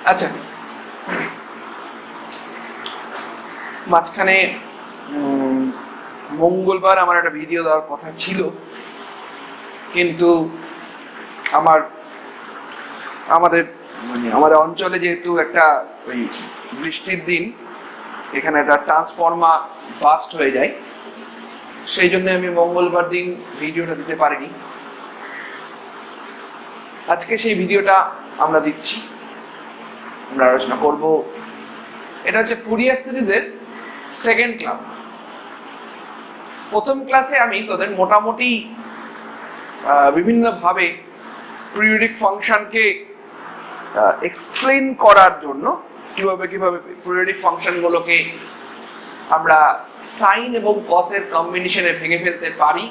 আচ্ছা, মাঝখানে মঙ্গলবার আমার একটা ভিডিও দেওয়ার কথা ছিল, কিন্তু আমাদের অঞ্চলে যেহেতু একটা ওই বৃষ্টির দিন, এখানে একটা ট্রান্সফর্মার বাস্ট হয়ে যায়, সেই জন্য আমি মঙ্গলবার দিন ভিডিওটা দিতে পারিনি। আজকে সেই ভিডিওটা আমরা দিচ্ছি, আমরা আলোচনা করব। এটা হচ্ছে ফুরিয়ার সিরিজের সেকেন্ড ক্লাস। প্রথম ক্লাসে আমি তোদের মোটামুটি বিভিন্নভাবে পিরিয়ডিক ফাংশনকে এক্সপ্লেন করার জন্য কিভাবে পিরিয়ডিক ফাংশনগুলোকে আমরা সাইন এবং কসের কম্বিনেশনে ভেঙে ফেলতে পারি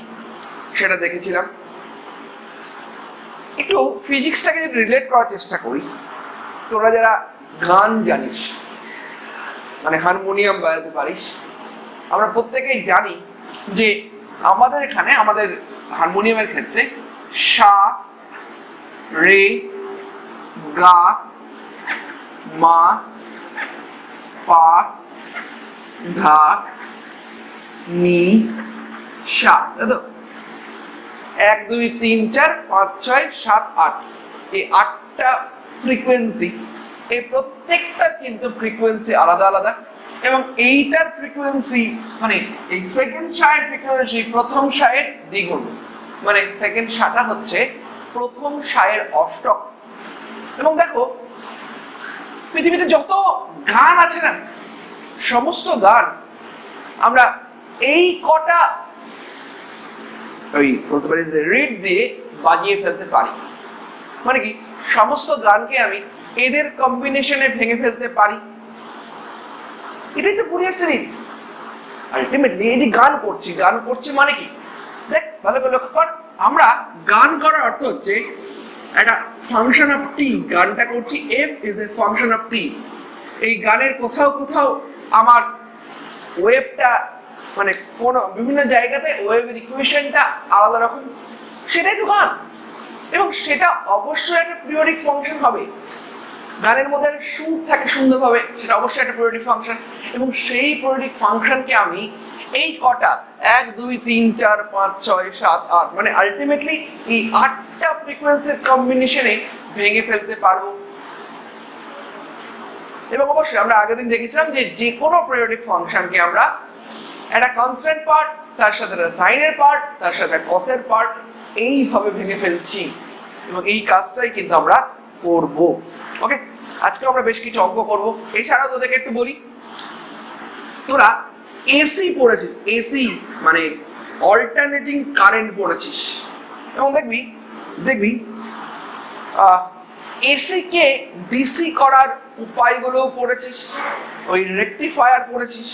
সেটা দেখেছিলাম। একটু ফিজিক্সটাকে যদি রিলেট করার চেষ্টা করি, তোরা যারা গান জানিস, মানে হারমোনিয়াম বাজাতে পারিস, আমরা প্রত্যেকেই জানি যে আমাদের এখানে আমাদের হারমোনিয়ামের ক্ষেত্রে সা, রে, গা, মা, পা, ধা, নি, সা, তাই তো? 1 2 3 4 5 6 7 8, এই 8টা ফ্রিকোয়েন্সি, এই প্রত্যেকটার কিন্তু ফ্রিকোয়েন্সি আলাদা আলাদা, এবং এইটার ফ্রিকোয়েন্সি মানে এই সেকেন্ড সায়ের ফ্রিকোয়েন্সি প্রথম সায়ের দ্বিগুণ, মানে সেকেন্ড সাটা হচ্ছে প্রথম সায়ের অষ্টক। এবং দেখো, পৃথিবীতে যত গান আছে না, সমস্ত গান আমরা এই কটা ওই বলতে পারি যে রিড দিয়ে বাজিয়ে ফেলতে পারি। মানে কি, সমস্ত গানকে আমি এদের কম্বিনেশনে ভেঙে ফেলতে পারি। এটাই তো ফুরিয়ার সিরিজ। আলটিমেটলি এই যে গান করছি মানে কি, দেখ ভালো করে লক্ষ্য কর, আমরা গান করার অর্থ হচ্ছে একটা ফাংশন অফ টি, গানটা করছি, f is a function of t. এই গানের কোথাও কোথাও আমার ওয়েভটা, মানে কোনো বিভিন্ন জায়গাতে ওয়েভের ইকুয়েশনটা আলাদা রকম, সেটাই তো গান। এবং সেটা অবশ্যই একটা পিরিয়ডিক ফাংশন হবে। গানের মধ্যে একটা সুর থাকে সুন্দরভাবে, সেটা অবশ্যই একটা পিরিয়ডিক ফাংশন। এবং সেই পিরিয়ডিক ফাংশনকে আমি এই কটা 1 2 3 4 5 6 7 8, মানে আলটিমেটলি এই 8টা ফ্রিকোয়েন্সির কম্বিনেশনে ভেঙে ফেলতে পারবো। এবং অবশ্যই আমরা আগের দিন দেখেছিলাম যে যে কোনো পিরিয়ডিক ফাংশনকে আমরা একটা কনস্ট্যান্ট পার্ট, তার সাথে একটা সাইনের পার্ট, তার সাথে একটা কসের পার্ট, এইভাবে ভেঙে ফেলছি। এবং এই কাজটাই কিন্তু আমরা করব। ওকে, আজকে আমরা বেশ কিছু অঙ্ক করব। এছাড়াও তোদেরকে একটু বলি, তোরা এসি পড়েছিস, এসি মানে অল্টারনেটিং কারেন্ট পড়েছিস, এবং দেখবি এসি কে ডিসি করার উপায়গুলোও পড়েছিস। ওই রেকটিফায়ার পড়েছিস,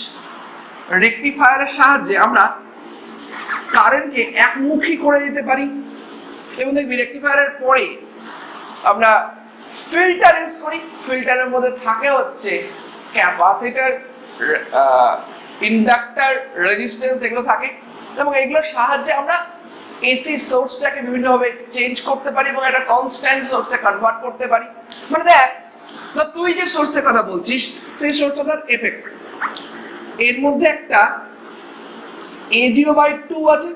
রেকটিফায়ারের সাহায্যে আমরা কারেন্টকে একমুখী করে দিতে পারি। এবং দেখবি রেকটিফায়ারের পরে আমরা ফিল্টার ইউজ করি। ফিল্টারের মধ্যে থাকে হচ্ছে ক্যাপাসিটর, ইন্ডাক্টর, রেজিস্ট্যান্স, এগুলো থাকে। এবং এগুলোর সাহায্যে আমরা এসি সোর্সটাকে বিভিন্নভাবে চেঞ্জ করতে পারি এবং একটা কনস্ট্যান্ট সোর্সে কনভার্ট করতে পারি। মানে দেখ, তুই যে সোর্সের কথা বলছিস, সেই সোর্সটা ধর এফএক্স, এর মধ্যে একটা a0/2 আছে,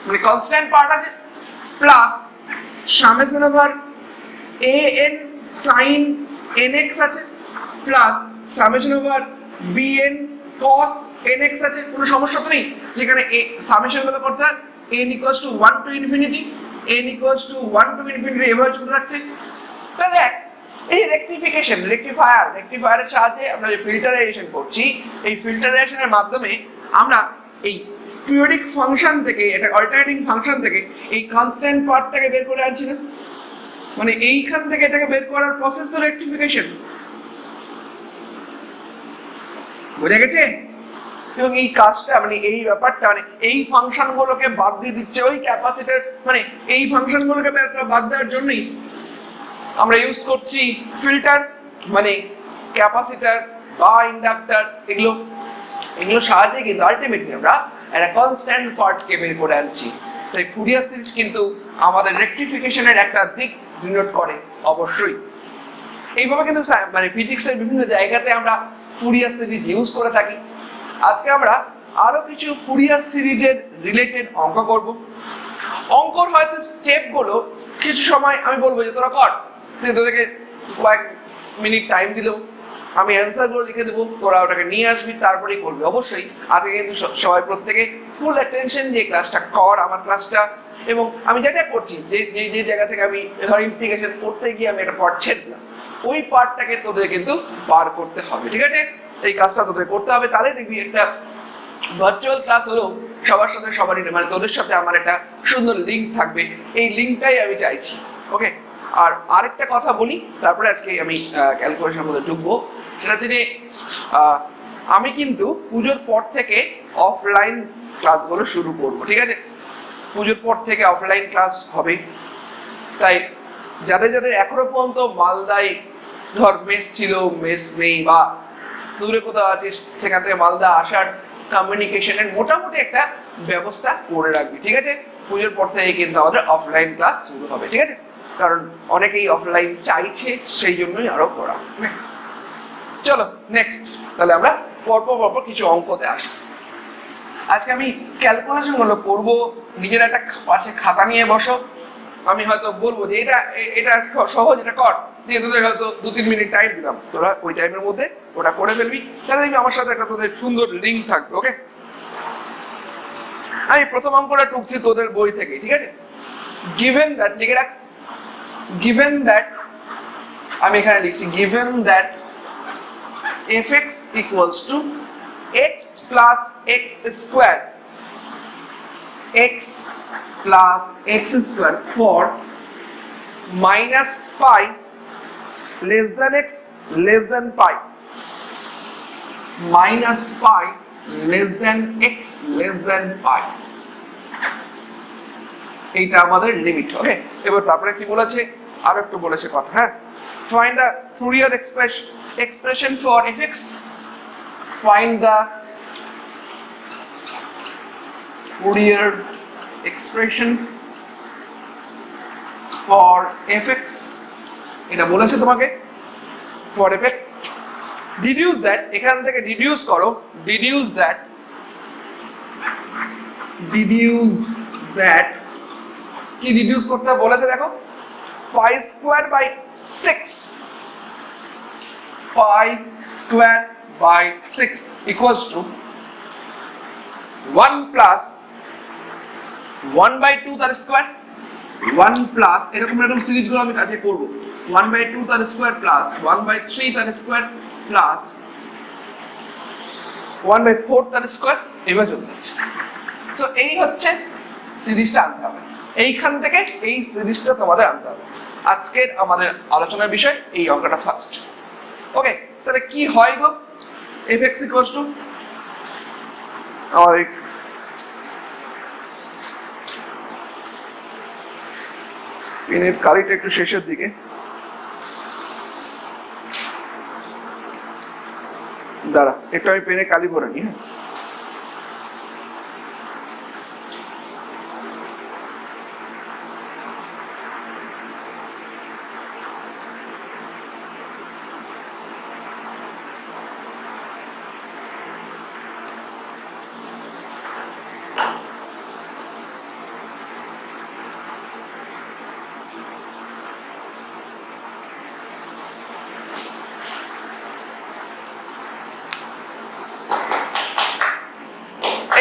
মানে কনস্ট্যান্ট পার্ট আছে, plus summation over an sin nx আছে, plus summation over bn cos nx আছে। কোনো সমস্যা তো নেই, যেখানে সামেশন গুলো করতে হয় n = 1 to infinity, n = 1 to infinity এভাবে চলতে থাকছে। তো দেখ, এই রেকটিফায়ারের সাহায্যে আমরা যে ফিল্টারাইজেশন করছি, এই ফিল্টারাইজেশনের মাধ্যমে আমরা এই পিরিয়ডিক ফাংশন থেকে, এটা অল্টারনেটিং ফাংশন থেকে এই কনস্ট্যান্ট পার্টটাকে বের করে আনছি না, মানে এইখান থেকে এটাকে বের করার প্রসেস তো রেকটিফিকেশন। বুঝা গেছে? এবং এই কাজটা, মানে এই ব্যাপারটা, মানে এই ফাংশনগুলোকে বাদ দিয়ে দিচ্ছে ওই ক্যাপাসিটর, মানে এই ফাংশনগুলোকে বাদ দেওয়ার জন্যই আমরা ইউজ করছি ফিল্টার, মানে ক্যাপাসিটর বা ইন্ডাক্টর। এগুলো সাহায্যে কিন্তু আলটিমেটলি আমরা একটা কনস্ট্যান্ট পার্টকে বের করে আনছি। তাই ফুরিয়ার সিরিজ কিন্তু আমাদের রেকটিফিকেশনের একটা দিক ডিনোট করে অবশ্যই। এইভাবে কিন্তু মানে ফিজিক্সের বিভিন্ন জায়গাতে আমরা ফুরিয়ার সিরিজ ইউজ করে থাকি। আজকে আমরা আরো কিছু ফুরিয়ার সিরিজের রিলেটেড অঙ্ক করব। অঙ্কর হয়তো স্টেপগুলো কিছু সময় আমি বলবো যে তোরা কর, তোদেরকে কয়েক মিনিট টাইম দিলেও আমি অ্যান্সারগুলো লিখে দেবো, তোরা ওটাকে নিয়ে আসবি, তারপরেই করবি। অবশ্যই আজকে কিন্তু সবাই প্রত্যেকে ফুল অ্যাটেনশন দিয়ে ক্লাসটা কর, আমার ক্লাসটা। এবং আমি যেটা করছি, যে জায়গা থেকে আমি ধর ইমপ্লিকেশন করতে গিয়ে আমি একটা পার্ট ছেড়ে দিলাম, ওই পার্টটাকে তোদের কিন্তু পার করতে হবে, ঠিক আছে? এই কাজটা তোদের করতে হবে, তাহলে দেখবি একটা ভার্চুয়াল ক্লাস হলেও সবার সাথে সবারই মানে তোদের সাথে আমার একটা সুন্দর লিঙ্ক থাকবে, এই লিঙ্কটাই আমি চাইছি। ওকে, আর আরেকটা কথা বলি, তারপরে আজকে আমি ক্যালকুলেশনের মধ্যে ঢুকবো। সেটা হচ্ছে যে আমি কিন্তু পুজোর পর থেকে অফলাইন ক্লাসগুলো শুরু করবো, ঠিক আছে? পুজোর পর থেকে অফলাইন ক্লাস হবে। তাই যাদের যাদের এখনো পর্যন্ত মালদায় ধর মেস ছিল, মেস নেই, বা দূরে কোথাও আছিস, সেখান থেকে মালদা আসার কমিউনিকেশনের মোটামুটি একটা ব্যবস্থা করে রাখবি, ঠিক আছে? পুজোর পর থেকে কিন্তু আমাদের অফলাইন ক্লাস শুরু হবে, ঠিক আছে? কারণ অনেকেই অফলাইন চাইছে, সেই জন্যই আরো করা। চলো নেক্সট, তাহলে আমরা পরপর কিছু অঙ্কতে আসি। আজকে আমি ক্যালকুলেশন গুলো করবো। নিজের একটা পাশে খাতা নিয়ে বসো। আমি হয়তো বলবো যে এটা সহজ, এটা কর, দিয়ে তোদের হয়তো 2-3 মিনিট টাইম দিলাম, তোরা ওই টাইমের মধ্যে ওটা করে ফেলবি। তাহলে দেখবি আমার সাথে একটা তোদের সুন্দর লিঙ্ক থাকবে। ওকে, আমি প্রথম অঙ্কটা টুকছি তোদের বই থেকে, ঠিক আছে? গিভেন দ্যাট, লিখে রাখ, গিভেন দ্যাট, আমি এখানে লিখছি given that fx equals to x plus x square, x plus x square for minus pi less than x less than pi, minus pi less than x less than pi, এইটা আমাদের limit. ওকে, এবার তারপরে কি বলেছে, আরো একটু বলেছে কথা। হ্যাঁ, find the Fourier expression for fx, find the Fourier expression for fx, এটা বলেছে তোমাকে for fx। deduce that, এখান থেকে ডিডিউস করো, deduce that কি ডিডিউস করতে বলেছে দেখো, pi square by 6, pi square by 6 equals to 1 plus 1/2 তার স্কয়ার, 1 প্লাস এরকম সিরিজগুলো আমি কাছে করব, 1/2 তার স্কয়ার প্লাস 1/3 তার স্কয়ার প্লাস 1/4 তার স্কয়ার, এবার চলতে যাচ্ছে। সো এই হচ্ছে সিরিজটা আনতে হবে, এইখান থেকে এই সিরিজটা তোমাদের আনতে হবে। আজকের আমাদের আলোচনার বিষয় এই অঙ্কটা ফার্স্ট। ওকে, তাহলে কি হয় গো, fx equals to, আমার পেনের কালিটা একটু শেষের দিকে, দাঁড়া একটু আমি পেনে কালি ভরে নি। হ্যাঁ,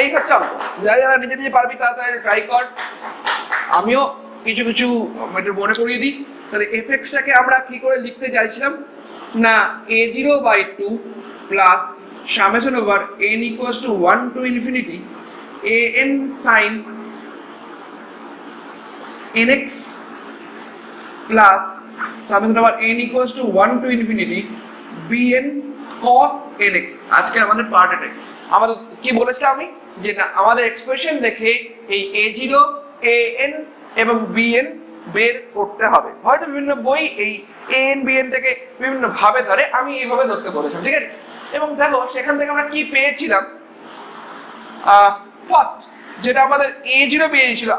এই হচ্ছে অঙ্ক। যারা নিজে নিজে পারবি তাড়াতাড়ি ট্রাই কর, আমিও কিছু কিছু একটু মনে করিয়ে দিই। তাহলে এফএক্সটাকে আমরা কি করে লিখতে চাইছিলাম না, a0/2 plus summation over n equals to 1 to infinity an sin nx plus summation over n equals to 1 to infinity bn cos nx। আজকে আমাদের পার্ট এটাই। আমাদের কি বলেছিলাম আমি, যে না আমাদের এক্সপ্রেশন দেখে এই a0 an এবং bn বের করতে হবে। হয়তো বিভিন্ন বই এই an bn থেকে বিভিন্ন ভাবে ধরে, আমি এইভাবে ধরতে বলেছিলাম, ঠিক আছে? এবং দেখো সেখান থেকে আমরা কি পেয়েছিলাম, ফার্স্ট যেটা আমাদের a0 বেরিয়েছিল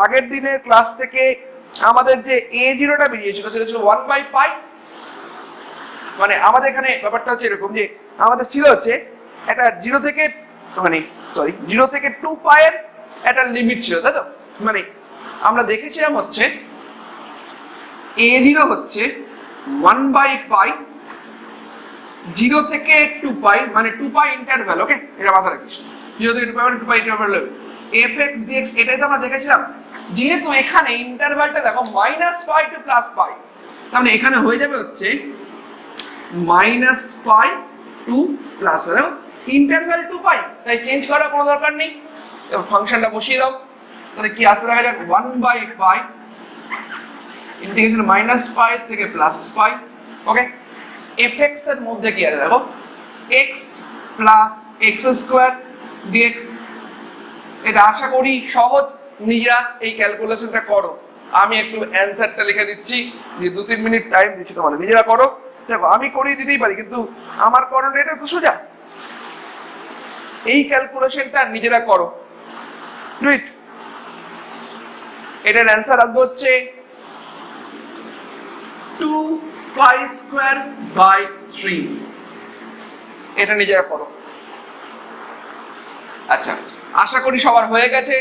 আগের দিনের ক্লাস থেকে, আমাদের যে a0টা বেরিয়েছিল সেটা ছিল 1/π মানে আমাদের এখানে ব্যাপারটা হচ্ছে এরকম যে আমাদের ছিল হচ্ছে একটা জিরো থেকে মানে সরি 0 থেকে 2 পাইয়ের একটা লিমিট ছিল, তাই তো? মানে আমরা দেখেছিলাম হচ্ছে a0 হচ্ছে 1/পাই 0 থেকে 2 পাই, মানে 2 পাই ইন্টারভ্যাল, ওকে? এটা মাথায় রাখিস, 0 থেকে 2 পাই মানে 2 পাই ইন্টারভ্যাল হবে fx dx। এটাই তো আমরা দেখেছিলাম। যেহেতু এখানে ইন্টারভ্যালটা দেখো -পাই টু +পাই, তার মানে এখানে হয়ে যাবে হচ্ছে -পাই টু প্লাস, দেখো ইন্টারভ্যাল 2 পাই, তাই চেঞ্জ করার কোনো দরকার নেই। এবার ফাংশনটা বসিয়ে দাও, তাহলে কি আসে দেখা যাক 1/পাই ইন্টিগ্রেশন -পাই থেকে +পাই, ওকে? fx এর মধ্যে কি আছে দেখো x প্লাস x² dx। এটা আশা করি সহজ, নিজেরা এই ক্যালকুলেশনটা করো। আমি একটু অ্যান্সারটা লিখে দিচ্ছি, যে 2-3 মিনিট টাইম দিচ্ছি তোমাদের, নিজেরা করো। দেখো আমি করিয়ে দিতেই পারি, কিন্তু আমার করণ এটা তো সোজা। এই ক্যালকুলেশনটা নিজেরা করো, ডু ইট। এটার অ্যান্সার আসবে হচ্ছে 2π²/3। এটা নিজেরা করো। আচ্ছা, আশা করি সবার হয়ে গেছে।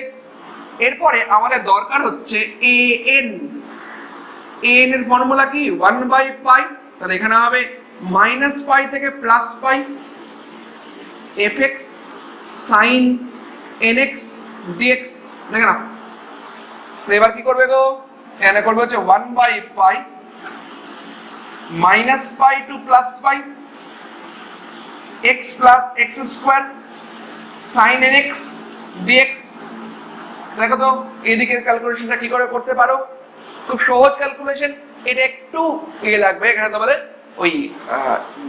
এরপরে আমাদের দরকার হচ্ছে an। an এর ফর্মুলা কি 1/পাই, তাহলে এখানে হবে -পাই থেকে +পাই fx sin nx dx। দেখে না, এবার কি করবে গো? এখানে করবে হচ্ছে 1/পাই -পাই টু +পাই x plus x² sin nx dx। দেখো তো এদিকের ক্যালকুলেশনটা কি করে করতে পারো? খুব সহজ ক্যালকুলেশন। এটা একটু লাগবে, এখানে তোমাদের ওই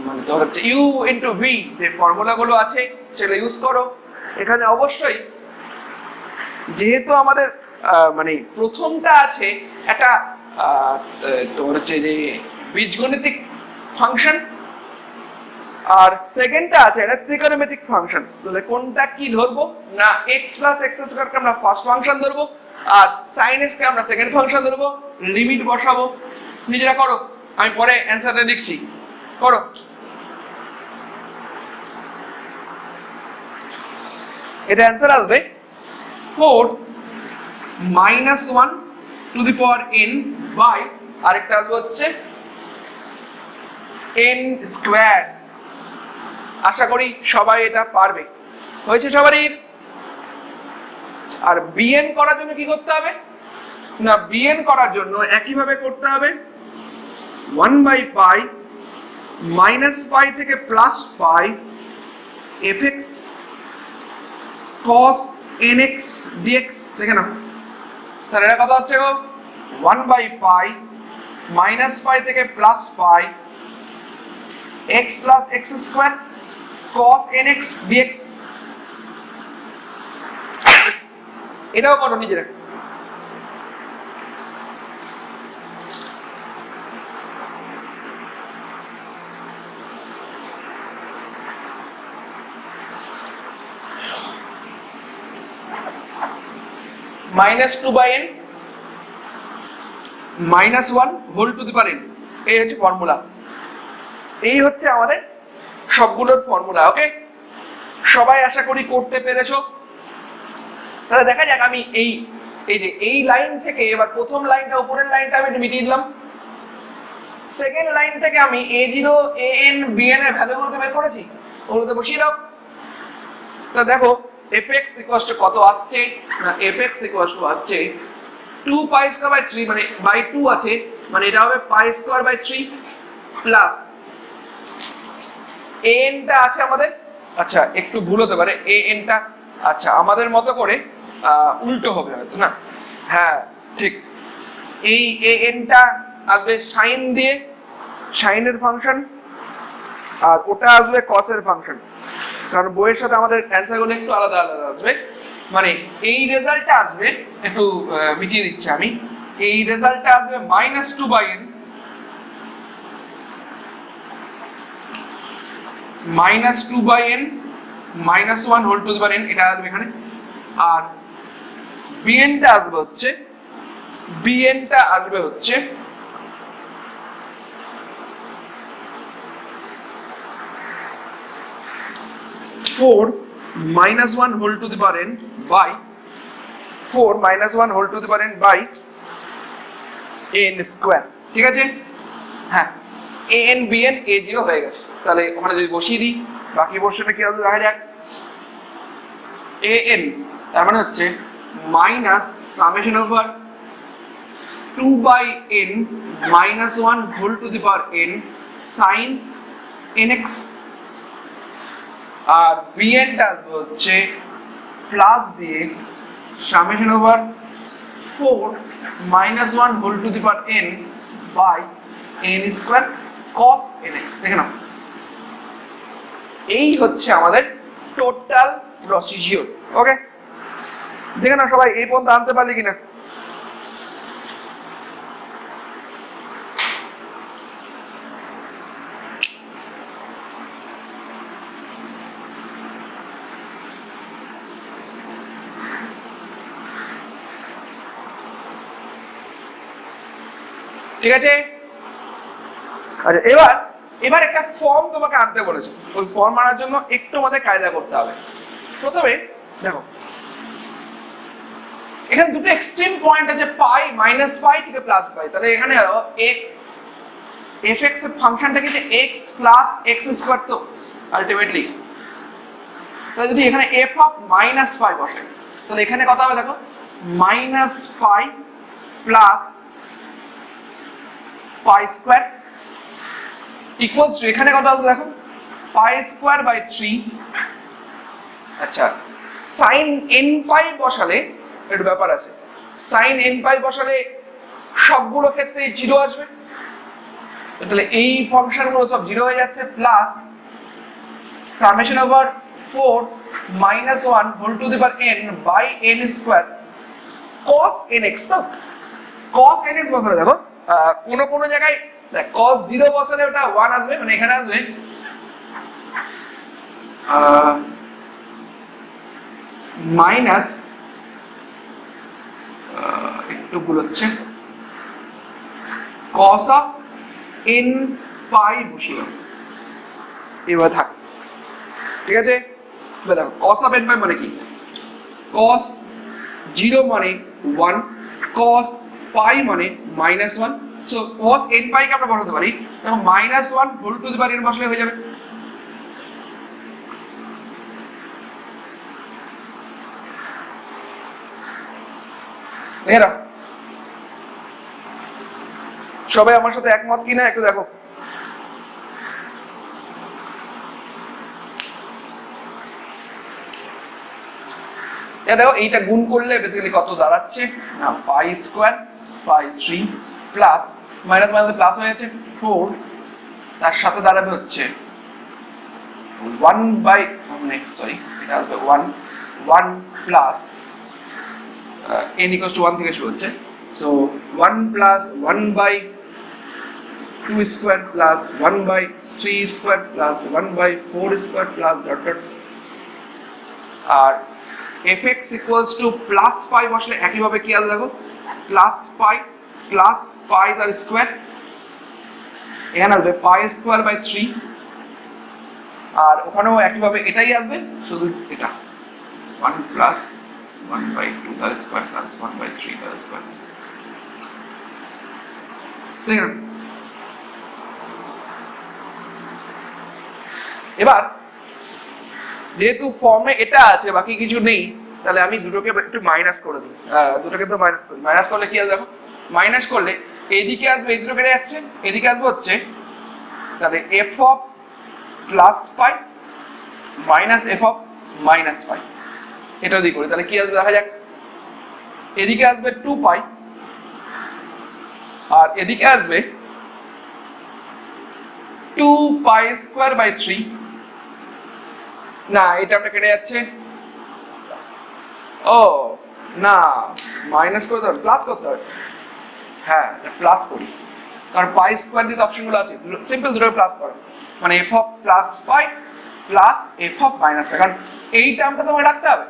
মানে তোমার হচ্ছে u ইন্টু v যে ফর্মুলাগুলো আছে সেগুলো ইউজ করো। এখানে অবশ্যই যেহেতু আমাদের মানে প্রথমটা আছে একটা তোমার হচ্ছে যে বীজগণিতিক ফাংশন, আর সেকেন্ডটা আছে এটা ত্রিকোণমিতিক ফাংশন। তাহলে কোনটা কি ধরবো না, x প্লাস x² কে আমরা ফার্স্ট ফাংশন ধরবো, আর sin x কে আমরা সেকেন্ড ফাংশন ধরবো। লিমিট বসাবো, নিজেরা করো, আমি পরে অ্যান্সারটা লিখছি, করো। এটা অ্যান্সার আসবে 4 -1 to the power n by আরেকটা আসবে হচ্ছে n²। আশা করি সবাই এটা পারবে। হয়েছে সবারই? আর bn করার জন্য কি করতে হবে না, bn করার জন্য একইভাবে করতে হবে 1/পাই -পাই থেকে +পাই fx cos nx dx। দেখে না, তাহলে এটা কত আসছে গো? 1/পাই -পাই থেকে +পাই x plus x² cos nx dx। এটাও করো নিজেরা। -2/n -1 whole to the power n, এই হচ্ছে ফর্মুলা। এই হচ্ছে আমাদের সবগুলোর ফর্মুলা, ওকে? সবাই আশা করি করতে পেরেছো। তাহলে দেখা যাক, আমি এই যে এই লাইন থেকে এবার প্রথম লাইনটা, উপরের লাইনটা আমি মিটিয়ে দিলাম। সেকেন্ড লাইন থেকে আমি a0 an bn এর ভ্যালুগুলোকে বের করেছি, ওগুলোতে বসিয়ে দাও। তা দেখো fx কত আসছে না, fx আসছে 2π²/3, মানে বাই 2 আছে, মানে এটা হবে π²/3 প্লাস an টা আছে আমাদের, আচ্ছা একটু ভুল হতে পারে, an টা আচ্ছা আমাদের মতো করে উল্টো হবে হয়তো, না হ্যাঁ ঠিক, এই an টা আসবে সাইন দিয়ে, সাইনের ফাংশন, আর ওটা আসবে কসের ফাংশন। কারণ বইয়ের সাথে আমাদের অ্যান্সারগুলো একটু আলাদা আলাদা আসবে, মানে এই রেজাল্টটা আসবে, একটু মিটিয়ে দিচ্ছি আমি, এই রেজাল্টটা আসবে -2/n -1 whole to the power n, এটা আসবে এখানে। আর bn টা আসবে হচ্ছে 4 minus 1 whole to the power n by 4 minus 1 whole to the power n by n square. ঠিক আছে, হ্যাঁ an bn a0 হয়ে গেছে। তাহলে ওখানে যদি বসিয়ে দিই বাকি পোর্শনে কি হবে দেখা যাক। an তার মানে হচ্ছে minus summation over 2 by n minus 1 whole to the power n sin nx, R bn টা হচ্ছে প্লাস দিয়ে summation over 4 minus 1 whole to the power n by n square cos nx। দেখে নাও, এই হচ্ছে আমাদের টোটাল প্রসিডিউর। ওকে, দেখে নাও সবাই এই পর্যন্ত আনতে পারলি কিনা। ঠিক আছে, আচ্ছা এবার একটা ফর্ম তোমাকে আনতে বলেছে। ওই ফর্ম আনার জন্য একটু আমাদের কায়দা করতে হবে। প্রথমে দেখো এখানে দুটো এক্সট্রিম পয়েন্ট আছে, পাই মাইনাস পাই থেকে প্লাস পাই। তাহলে এখানে এফ এক্স এর ফাংশনটা কি এক্স প্লাস এক্স স্কোয়ার, তো আলটিমেটলি তাহলে যদি এখানে এফ অফ মাইনাস পাই বসে তাহলে এখানে কত হবে দেখো, minus pi plus pi square equals to এখানে কত আসবে দেখো, পাই স্কোয়ার বাই 3। আচ্ছা, সাইন এন পাই বসালে একটু ব্যাপার আছে, সাইন এন পাই বসালে সবগুলো ক্ষেত্রে জিরো আসবে, তাহলে এই ফাংশনগুলো সব জিরো হয়ে যাচ্ছে, plus summation over 4 minus 1 whole to the power n by n square cos nx। তো cos nx বসালে দেখো কোন জায়গায় cos 0 বসালে ওটা 1 আসবে, মানে এখানে আসবে মাইনাস একটু ভুল হচ্ছে, cos of n পাই বসিয়ে এবার থাক। ঠিক আছে, দেখো cos of n পাই মানে কি, cos 0 মানে 1, cos পাই মানে -1। সো cos n পাই কে আমরা বসাতে পারি এবং -1 whole to the power n বসলে হয়ে যাবে। এরা সবাই আমার সাথে একমত কিনা একটু দেখো। দেখো এইটা গুণ করলে বেসিক্যালি কত দাঁড়াচ্ছে না, পাই স্কয়ার পাই 3 প্লাস মাইনাস মাইনাস প্লাস হয়ে যাচ্ছে 4, তার সাথে দাঁড়াবে হচ্ছে 1 বাই সরি এটা হবে 1 প্লাস n equals to 1 থেকে শুরু হচ্ছে, so 1 plus 1 by 2 square plus 1 by 3 square plus 1 by 4 square plus dot dot, আর fx equals to plus pi বসলে একইভাবে কি আসবে দেখো, প্লাস পাই তার স্কয়ার, এখানে আসবে পাই স্কয়ার বাই 3, আর ওখানেও একইভাবে এটাই আসবে, শুধু এটা 1 প্লাস 1 বাই 2 তার স্কয়ার প্লাস 1 বাই 3 তার স্কয়ার। দেখুন এবার যেহেতু ফর্মে এটা আছে বাকি কিছু নেই, তাহলে আমি দুটোকে একটু মাইনাস করে দিই, দুটোকে তো মাইনাস করি। মাইনাস করলে কি আসবে দেখো, মাইনাস করলে এইদিকে আসবে, এই দুটো কেটে যাচ্ছে, এদিকে আসবে হচ্ছে তাহলে F of plus pi minus F of minus পাই, এটা যদি করি তাহলে কি আসবে দেখা যাক, এদিকে আসবে 2 পাই আর এদিকে আসবে 2 পাই স্কয়ার বাই 3। না এটা আমরা কেটে যাচ্ছে, ও না মাইনাস করতে হবে প্লাস করতে হবে, হ্যাঁ প্লাস করি কারণ পাই স্কয়ার দিয়ে অপশনগুলো আছে, সিম্পল দুটোকে প্লাস করো, মানে F of plus pi plus F of minus পাই, কারণ এই টার্মটা তোমাকে রাখতে হবে,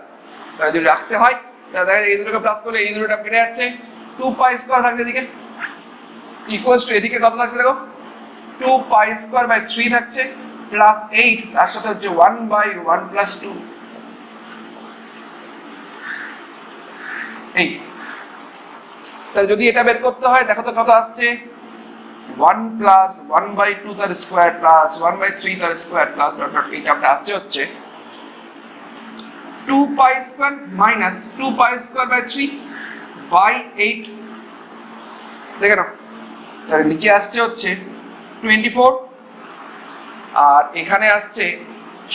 যদি রাখতে হয় তাহলে দেখা যায় এই দুটোকে প্লাস করলে এই দুটো টার্ম কেটে যাচ্ছে, 2 পাই স্কয়ার থাকছে এদিকে ইকুয়ালস টু এদিকে কত থাকছে দেখো, 2 পাই স্কয়ার বাই 3 থাকছে প্লাস 8 তার সাথে হচ্ছে 1/1 প্লাস 2 এই। তাহলে যদি এটা বের করতে হয় দেখো তো কত আসছে, 1 প্লাস 1/2 তার স্কোয়ার প্লাস 1/3 তার স্কোয়ার প্লাস ডট ডট, এটা আমরা আসছে হচ্ছে 2 pi square minus 2 pi square by 3 by 8। দেখে নাও, তাহলে নিচে আসছে হচ্ছে 24 আর এখানে আসছে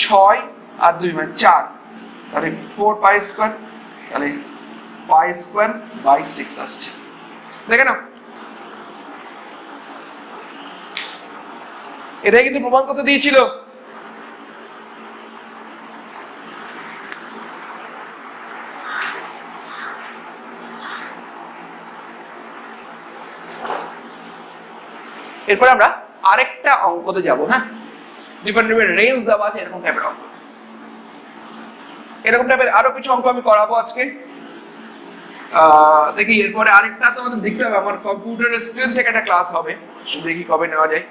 6 আর 2 মানে 4, তাহলে 4 পাই স্কোয়ার, তাহলে পাই স্কোয়ার বাই 6 আসছে। দেখে নাও, এটাই কিন্তু প্রমাণ করতে দিয়েছিল। এরপরে আমরা আরেকটা অঙ্কতে যাব। হ্যাঁ, ডিপেন্ডেন্ট রেঞ্জ দেওয়া আছে এরকম টাইপের অঙ্ক, এরকম টাইপের আরো কিছু অঙ্ক আমি করাবো আজকে। দেখি এরপরে আরেকটা তোমাদের দেখতে হবে, আমার কম্পিউটারের স্ক্রিন থেকে একটা ক্লাস হবে, দেখি কবে নেওয়া যায়,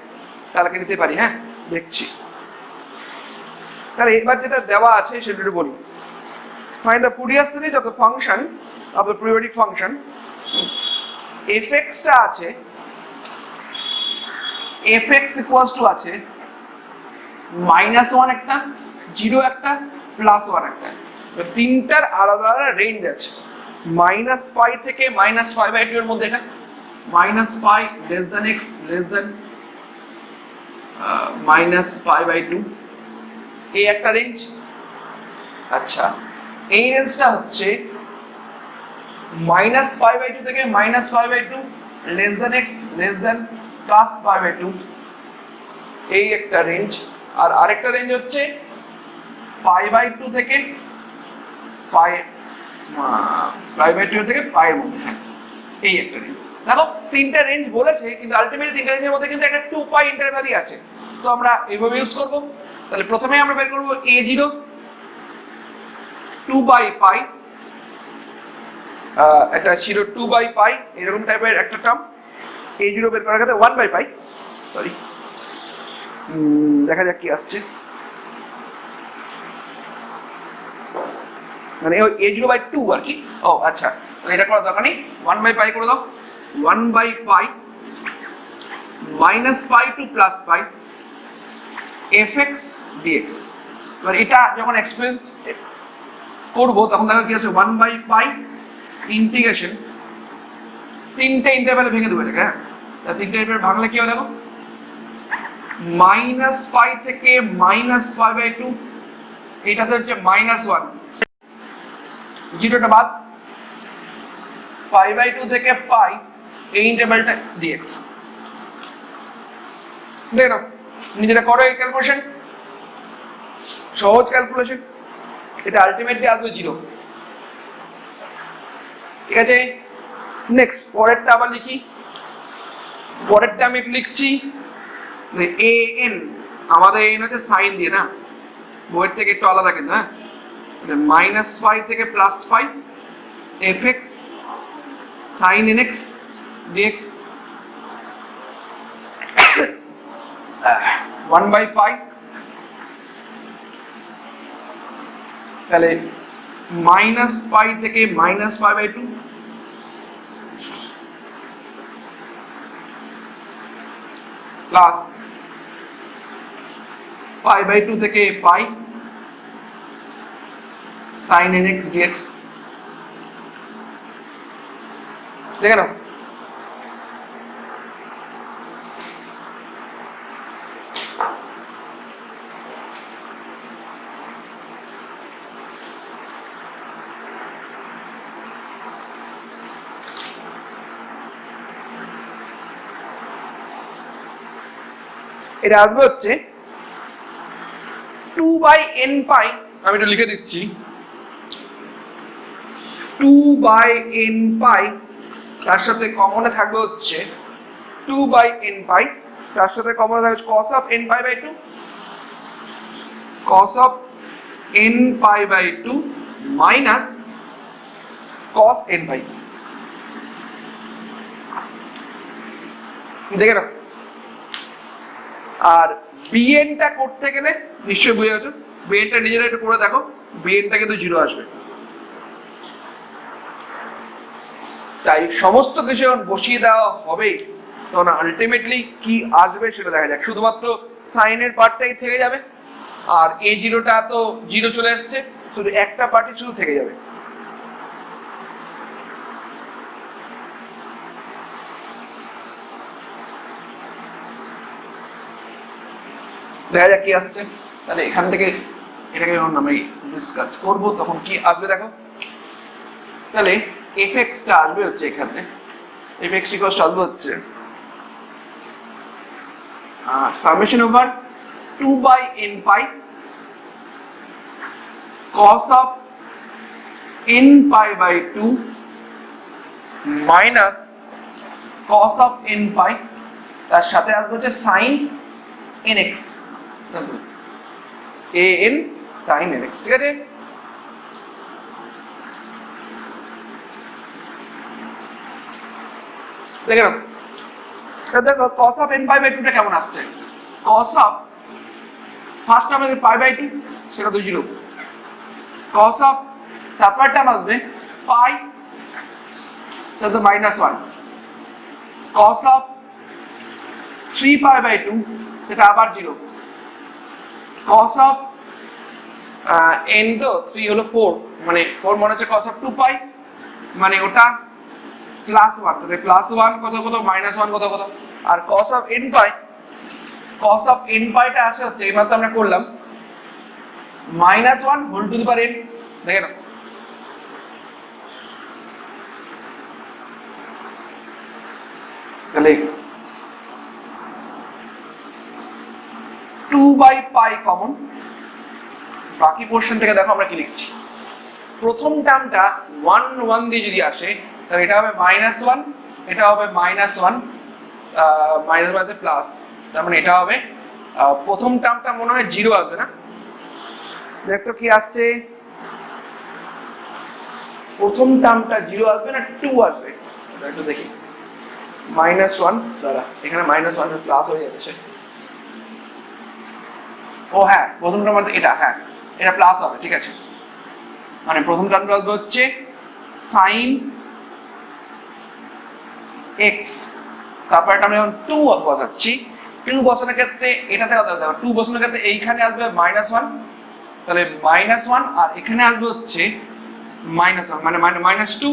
কালকে নিতে পারি। হ্যাঁ, দেখছি। তাহলে এবার যেটা দেওয়া আছে সেটা একটু বলি। Find the Fourier series of the function of the periodic function. এফএক্সটা আছে, এফএক্স ইকুয়ালস টু আছে -1 একটা, 0 একটা, +1 একটা, তিনটার আলাদা আলাদা রেঞ্জ আছে। -π থেকে -π/2 এর মধ্যে এটা -π less than x less than -π/2, এই একটা রেঞ্জ। আচ্ছা, এই রেঞ্জটা হচ্ছে -π/2 থেকে -π/2 less than x less than +π/2, এই একটা রেঞ্জ। আর আরেকটা রেঞ্জ হচ্ছে π/2 থেকে π/2 থেকে π এর মধ্যে। হ্যাঁ, এই একটা রেঞ্জ। দেখো তিনটা রেঞ্জ বলেছে, কিন্তু আলটিমেটলি তিনটা রেঞ্জের মধ্যে কিন্তু একটা 2π ইন্টারভ্যালই আছে। তো আমরা এইভাবে ইউজ করব। তাহলে প্রথমে আমরা বের করব a0 2/π, এটা ছিল 2/π এরকম টাইপের একটা টার্ম। a0 বের করার ক্ষেত্রে 1/π, সরি, দেখা যাক কি আসছে, মানে a0/2 আর কি। ও আচ্ছা, এটা করার দরকার নেই, 1/π করে দাও। 1/π -π to +π fx dx। এবার এটা যখন এক্সপেরিয়েন্স করবো তখন দেখো কি আছে, 1/π ইন্টিগ্রেশন, তিনটে ইন্টারভ্যালে ভেঙে দেবো এটাকে। হ্যাঁ, তিনটে ইন্টারভ্যাল ভাঙলে কি হবে দেখো, -π থেকে -π/2, এইটাতে হচ্ছে -1, 0টা বাদ, π/2 থেকে π, এই ইন্টারভ্যালটা dx। দেখে নাও, নিজেরা করো এই ক্যালকুলেশন, সহজ ক্যালকুলেশন। এটা আলটিমেটলি আসবে 0। ঠিক আছে, নেক্সট পরেরটা আবার লিখি। পরেরটা আমি লিখছি an, আমাদের n হচ্ছে সাইন দিয়ে, না বইয়ের থেকে একটু আলাদা কিন্তু। হ্যাঁ, -π থেকে +π fx sin nx dx 1/π, তাহলে -π থেকে -π/2 প্লাস π/2 থেকে π sin nx dx। দেখে নাও, এটা আসবে হচ্ছে 2/nπ। আমি একটু লিখে দিচ্ছি, 2/nπ, তার সাথে কমনে থাকবে হচ্ছে 2/nπ, তার সাথে কমনে থাকবে cos of nπ/2, cos of nπ/2 minus cos nπ। দেখে নাও, আর বিএনটা করতে গেলে নিশ্চয়ই বুঝে গেছো, বিএনটা নিজেরা একটু করে দেখো, বিএনটা কিন্তু 0 আসবে। তাই সমস্ত কিছু যখন বসিয়ে দেওয়া হবে তখন আলটিমেটলি কি আসবে সেটা দেখা যাক। শুধুমাত্র সাইনের পার্টটাই থেকে যাবে, আর এই জিরোটা তো 0 চলে এসছে, শুধু একটা পার্টই শুধু থেকে যাবে। দেখা যাক কি আসছে। তাহলে এখান থেকে এটাকে যখন আমি ডিসকাস করব তখন কি আসবে দেখো। তাহলে এফএক্সটা আসবে হচ্ছে এখানে, এফএক্স ইকুয়ালস আসবে হচ্ছে summation over 2/n pi cos of n pi by 2 minus cos of n pi, তার সাথে আসবে হচ্ছে sin nx, simple an sin nx, ঠিক আছে। দেখে নাও, দেখো cos of n pi by 2 টা কেমন আসছে। cos of ফার্স্ট টার্ম আছে pi by 2, সেটা তো 0। cos of তারপর টার্ম আসবে pi, সেটা তো -1। cos of 3 pi by 2 সেটা আবার 0। cos of n তো 3 হলো 4, মানে 4 মনে হচ্ছে cos of 2 pi, মানে ওটা +1, তাহলে +1 কত কত, -1 কত কত, আর cos of n pi, cos of n pi টা আসে হচ্ছে এইমাত্র আমরা করলাম -1 whole to the power n, দেখে নাও। তাহলে 2/pi কমন, বাকি পোরশন থেকে দেখো আমরা কি লিখছি। প্রথম টার্মটা 1 1 দিয়ে যদি আসে তাহলে এটা হবে -1, এটা হবে -1, -1 প্লাস, তার মানে এটা হবে প্রথম টার্মটা মনে হয় 0 আসবে না। দেখতো কি আসছে, প্রথম টার্মটা 0 আসবে না 2 আসবে, একটু দেখি। -1 দাঁড়া, এখানে -1 প্লাস হয়ে যাচ্ছে। ও হ্যাঁ, প্রথম টার্ম এটা, হ্যাঁ এটা প্লাস হবে, ঠিক আছে। মানে প্রথম টার্মটা আসবে হচ্ছে sin x, তারপর এটা আমি যখন 2 বসাচ্ছি, 2 বসানোর ক্ষেত্রে এটাতে কত হবে, 2 বসানোর ক্ষেত্রে এইখানে আসবে -1, তাহলে -1, আর এখানে আসবে হচ্ছে -1, মানে -2,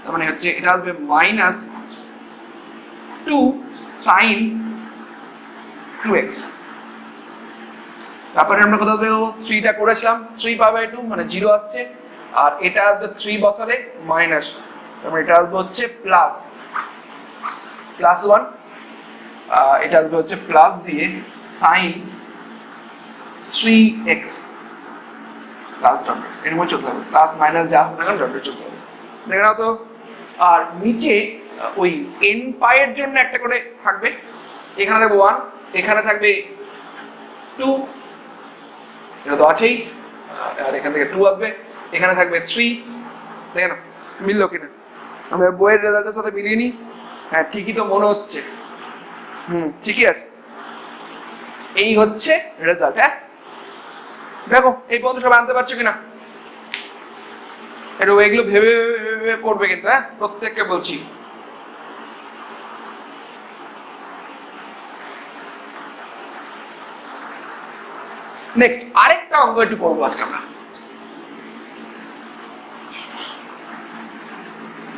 তার মানে হচ্ছে এটা আসবে -2 sin 2x। তারপরে আমরা কত পাবো, 3 টা করেছিলাম, 3 pi by 2 মানে 0 আসছে, আর এটা আসবে 3 বসালে মাইনাস, তার মানে এটা আসবে হচ্ছে +1, এটা আসবে হচ্ছে প্লাস দিয়ে sin 3x প্লাস ডট, এর মধ্যে চলতে হবে, প্লাস মাইনাস যা হোক না কেন ডট চলতে হবে, দেখে নাও তো। আর নিচে ওই n পাই এর জন্য একটা করে থাকবে, এখানে থাকবে 1, এখানে থাকবে 2, এটা তো আছেই, আর এখান থেকে 2 আসবে, এখানে থাকবে 3, দেখে নাও মিললো কিনা। আমি বইয়ের রেজাল্টের সাথে মিলিয়ে নিই, হ্যাঁ ঠিকই তো মনে হচ্ছে, ঠিকই আছে, এই হচ্ছে রেজাল্ট। হ্যাঁ দেখো এই পর্যন্ত সবাই আনতে পারছো কিনা, একটু এগুলো ভেবে ভেবে করবে কিন্তু, হ্যাঁ প্রত্যেককে বলছি। নেক্সট আরেকটা অঙ্ক একটু করবো আজকে আমরা,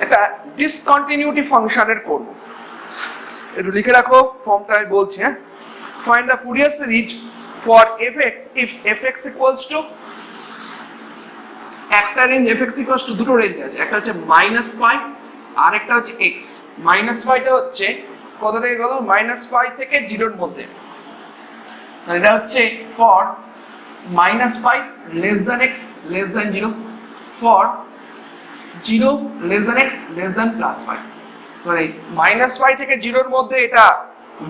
একটা ডিসকন্টিনিউটি ফাংশনের করব, একটু লিখে রাখো ফর্মটা আমি বলছি। হ্যাঁ, find the Fourier series for fx if fx equals to, একটা রেঞ্জ fx equals to, দুটো রেঞ্জ আছে, একটা হচ্ছে -5 আর একটা হচ্ছে x। -5টা হচ্ছে কত থেকে কত, -5 থেকে 0 এর মধ্যে, মানে এটা হচ্ছে for -5 less than x less than 0, for 0 less than x less than +5, মানে -5 থেকে 0 এর মধ্যে এটা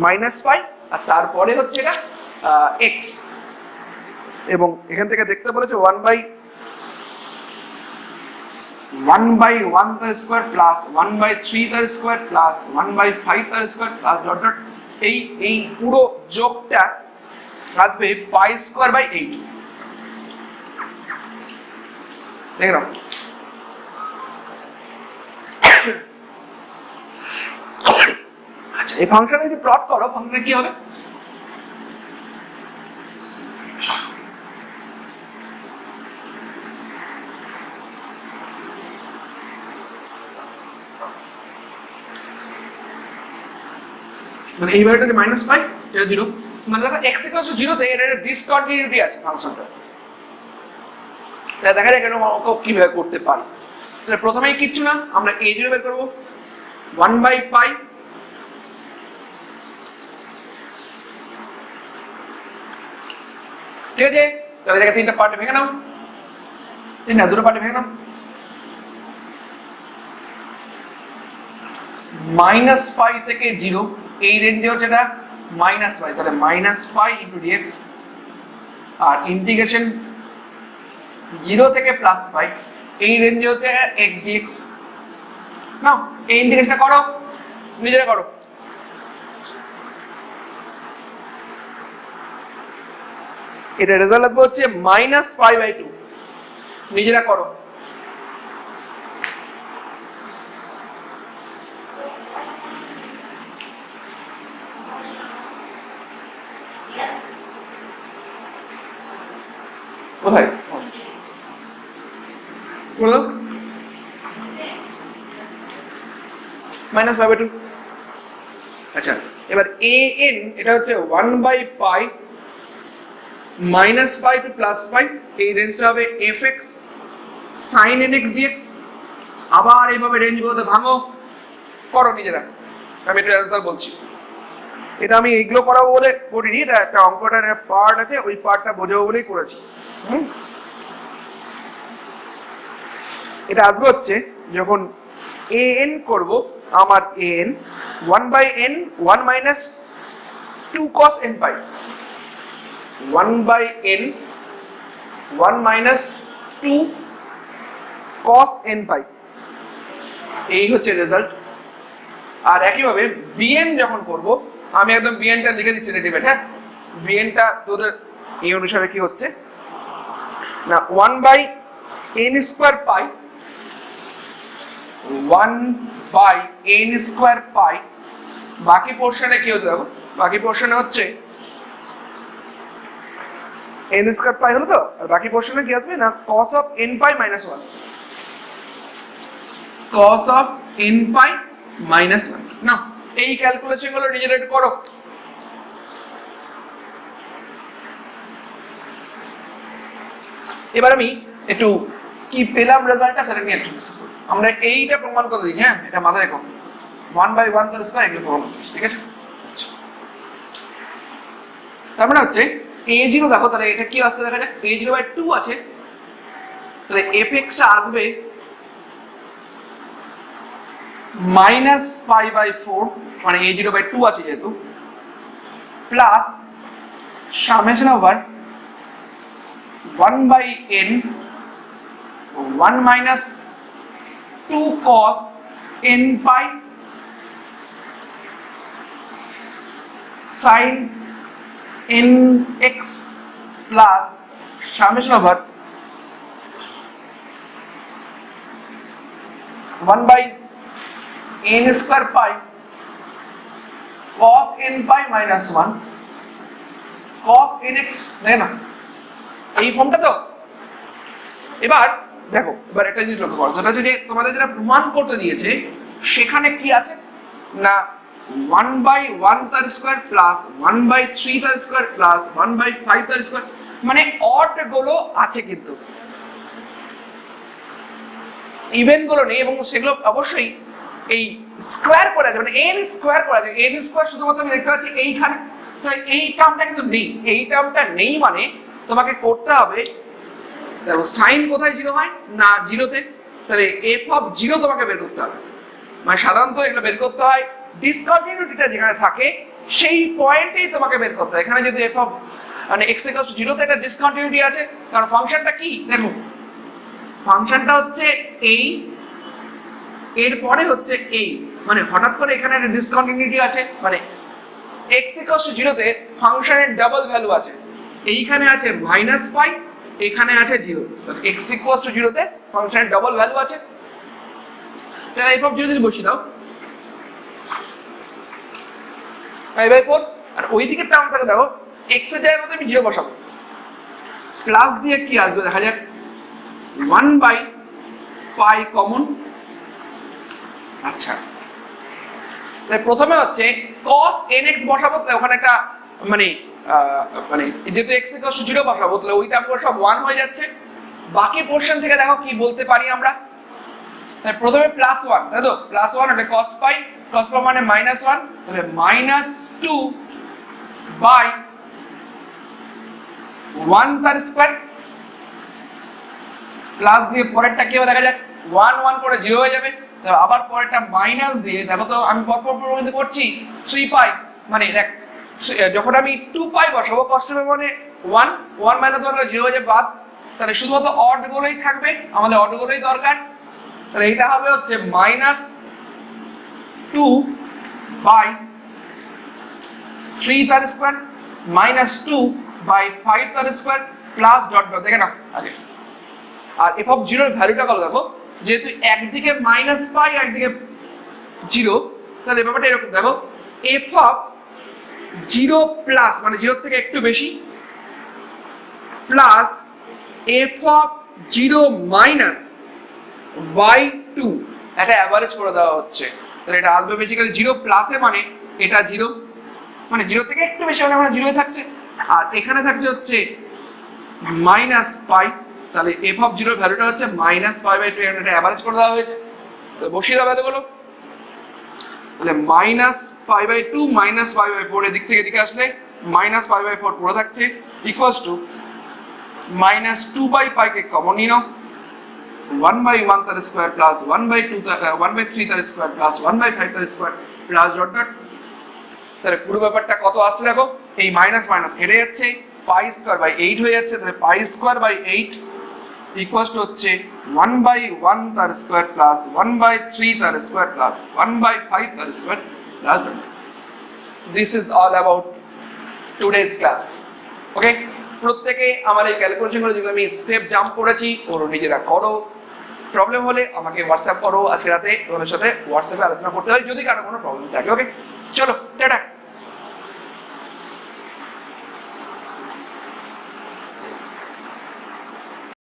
-5, আর তারপরে হচ্ছে এটা x, এবং এখান থেকে দেখতে বলেছে 1/1 তার স্কয়ার প্লাস 1/3 তার স্কয়ার প্লাস 1/5 তার স্কয়ার প্লাস ডট ডট এই এই পুরো যোগটা আসবে পাই স্কোয়ার বাই 8। দেখে নাও, আচ্ছা এই ফাংশনে যদি প্লট করো, ফাংশনে কি হবে? মানে এই ভ্যালুটাকে মাইনাস পাই, এটা 0, মানে দেখো x ইকুয়াল টু 0 তে এর একটা ডিসকন্টিনিউটি আছে ফাংশনটা। তাহলে দেখা যায় কেন অঙ্ক কিভাবে করতে পারি। তাহলে প্রথমেই কিচ্ছু না, আমরা a0 বের করব 1/π ঠিক আছে। তাহলে এটাকে তিনটা পার্টে ভেঙে নাও, দুটো পার্টে ভেঙে নাও। -π থেকে 0 এই রেঞ্জে হচ্ছে এটা -π, তাহলে -π ইন্টু dx, আর ইন্টিগ্রেশন 0 থেকে +π এই রেঞ্জে হচ্ছে x dx। নাও এই ইন্টিগ্রেশনটা করো, নিজেরা করো। এটা রেজাল্ট আসবে হচ্ছে -π/2, নিজেরা করো। কোথায় বলো? -π/2। আচ্ছা এবার an এটা হচ্ছে 1/π -π টু +π, এই রেঞ্জটা হবে fx sin nx dx। আবার এইভাবে রেঞ্জগুলোতে ভাঙো, করো নিজেরা, আমি একটু অ্যান্সার বলছি। এটা আমি এইগুলো করাবো বলে করিনি, এটা একটা অঙ্কটার পার্ট আছে, ওই পার্টটা বোঝাবো বলেই করেছি। এটা আসবে হচ্ছে যখন an করব, আমার an 1/n 1 minus 2 cos nπ, 1/n 1 minus 2 cos nπ, এই হচ্ছে রেজাল্ট। আর একইভাবে bn যখন করব, আমি একদম bnটা লিখে দিচ্ছি রেডিমেড। হ্যাঁ, bnটা তোদের এই অনুসারে কি হচ্ছে না 1/n² π 1/n² π, বাকি পোর্শনে কি হচ্ছে দেখো, বাকি পোর্শনে হচ্ছে n² π হলো তো, আর বাকি পোর্শনে কি আসবে না cos of nπ - 1, cos of nπ - 1। না এই ক্যালকুলেশন গুলো নিজেরা একটু করো। এবার আমি একটু কি পেলাম রেজাল্টটা সেটা নিয়ে একটু ডিসকাস করি। আমরা এইটা প্রমাণ করে দিই, হ্যাঁ এটা মাথায় রেখো, 1/1 তার স্কয়ার এগুলো প্রমাণ করি, ঠিক আছে। তার মানে হচ্ছে a0 দেখো, তাহলে এটা কি আসছে দেখা যাক, a0/2 আছে, তাহলে fx টা আসবে -π/4, মানে a0/2 আছে যেহেতু, plus summation over 1/n 1 minus 2 cos nπ sin nx plus summation over 1/n² π cos nπ minus 1 cos nx, দেখে না এই ফর্মটা তো। এবার দেখো, এবার একটা জিনিস লক্ষ্য করো, যেটা হচ্ছে যে তোমাদের যেটা প্রমাণ করতে দিয়েছে সেখানে কি আছে না 1/1 তার স্কয়ার প্লাস 1/3 তার স্কয়ার প্লাস 1/5 তার স্কয়ার, মানে অড গুলো আছে কিন্তু ইভেন গুলো নেই, এবং সেগুলো অবশ্যই এই স্কয়ার করা আছে, মানে n স্কয়ার করা আছে। n স্কয়ার শুধুমাত্র আমি দেখতে পাচ্ছি এইখানে, তো এই টার্মটা কিন্তু নেই। এই টার্মটা নেই মানে তোমাকে করতে হবে, দেখো সাইন কোথায় 0 হয় না 0-তে, তাহলে f অফ 0 তোমাকে বের করতে হবে। মানে সাধারণত এগুলো বের করতে হয় ডিসকন্টিনিউটিটা যেখানে থাকে সেই পয়েন্টেই তোমাকে বের করতে হয়। এখানে যদি f অফ মানে x = 0-তে একটা ডিসকন্টিনিউটি আছে, কারণ ফাংশনটা কি দেখো, ফাংশনটা হচ্ছে এই, এর পরে হচ্ছে এই, মানে হঠাৎ করে এখানে একটা ডিসকন্টিনিউটি আছে, মানে x ইকুয়ালস টু 0 তে ফাংশনের ডাবল ভ্যালু আছে, এইখানে আছে -পাই, এখানে আছে 0, x ইকুয়ালস টু 0 তে ফাংশনের ডাবল ভ্যালু আছে, তাহলে f অফ 0 যদি বসিয়ে দাও π/4, আর ওইদিকে টার্মটাকে দেখো x এর জায়গায় মতো আমি 0 বসাবো, প্লাস দিয়ে কি আসবে দেখা যাক 1/π কমন। আচ্ছা, তাহলে প্রথমে হচ্ছে cos nx বসাবো, তাহলে ওখানে একটা মানে যেহেতু x ইকুয়ালস টু 0 বসাবো, তাহলে ওইটা পুরো সব 1 হয়ে যাচ্ছে। বাকি পোরশন থেকে দেখো কি বলতে পারি আমরা, তাহলে প্রথমে +1, তাই তো +1 হলে cos π মানে -1, তাহলে -2/1 তার স্কয়ার, প্লাস দিয়ে পরেরটা কি হবে দেখা যাক 1 1 করে 0 হয়ে যাবে, তাহলে আবার পরেরটা মাইনাস দিয়ে, দেখো তো আমি পরপর কিন্তু করছি 3π, মানে দেখ যখন আমি 2π বসাবো cos 2π মানে 1 1 - 1 করে 0 হয়ে যাবে বাদ, তাহলে শুধুমাত্র অড গুলোই থাকবে, আমাদের অড গুলোই দরকার, তাহলে এটা হবে হচ্ছে -2/3 তার স্কয়ার -2/5 তার স্কয়ার প্লাস ডট ডট, দেখে না আগে। আর f অফ 0 এর ভ্যালুটা কত দেখো, যেহেতু একদিকে -π একদিকে 0, তাহলে ব্যাপারটা এরকম দেখো, f অফ 0 প্লাস মানে 0 থেকে একটু বেশি প্লাস f অফ 0 মাইনাস /2, এটা অ্যাভারেজ করে দেওয়া হচ্ছে, তাহলে এটা আসবে বেসিক্যালি 0 প্লাসে মানে এটা 0 মানে 0 থেকে একটু বেশি মানে ওখানে 0 থাকছে, আর এখানে থাকছে হচ্ছে -π, তাহলে f অফ 0 এর ভ্যালুটা হচ্ছে -π/2, এটা অ্যাভারেজ করে দেওয়া হয়েছে, তো বসিয়ে দাও ভ্যালুগুলো, তাহলে -π/2 -π/4 এদিক থেকে এদিকে আসলে -π/4 পুরো থাকছে ইকুয়ালস টু -2/π কে কমন নিয়ে নাও, 1/1 তার স্কয়ার প্লাস 1/3 তার স্কয়ার প্লাস 1/5 তার স্কয়ার প্লাস ডট ডট, তাহলে পুরো ব্যাপারটা কত আসছে দেখো, এই মাইনাস মাইনাস কেটে যাচ্ছে, π²/8 হয়ে যাচ্ছে, তাহলে π²/8 ইকুয়ালস টু হচ্ছে 1/1 তার স্কয়ার প্লাস 1/3 তার স্কয়ার প্লাস 1/5 তার square plus dot. This is all about today's class. Okay, প্রত্যেকে আমার এই ক্যালকুলেশনগুলো যেগুলো আমি স্টেপ জাম্প করেছি ওরা নিজেরা করো, প্রবলেম হলে আমাকে হোয়াটসঅ্যাপ করো, আজকে রাতে ওদের সাথে হোয়াটসঅ্যাপে আলোচনা করতে হয় যদি কারো কোনো প্রবলেম থাকে। ওকে, চলো টাটা।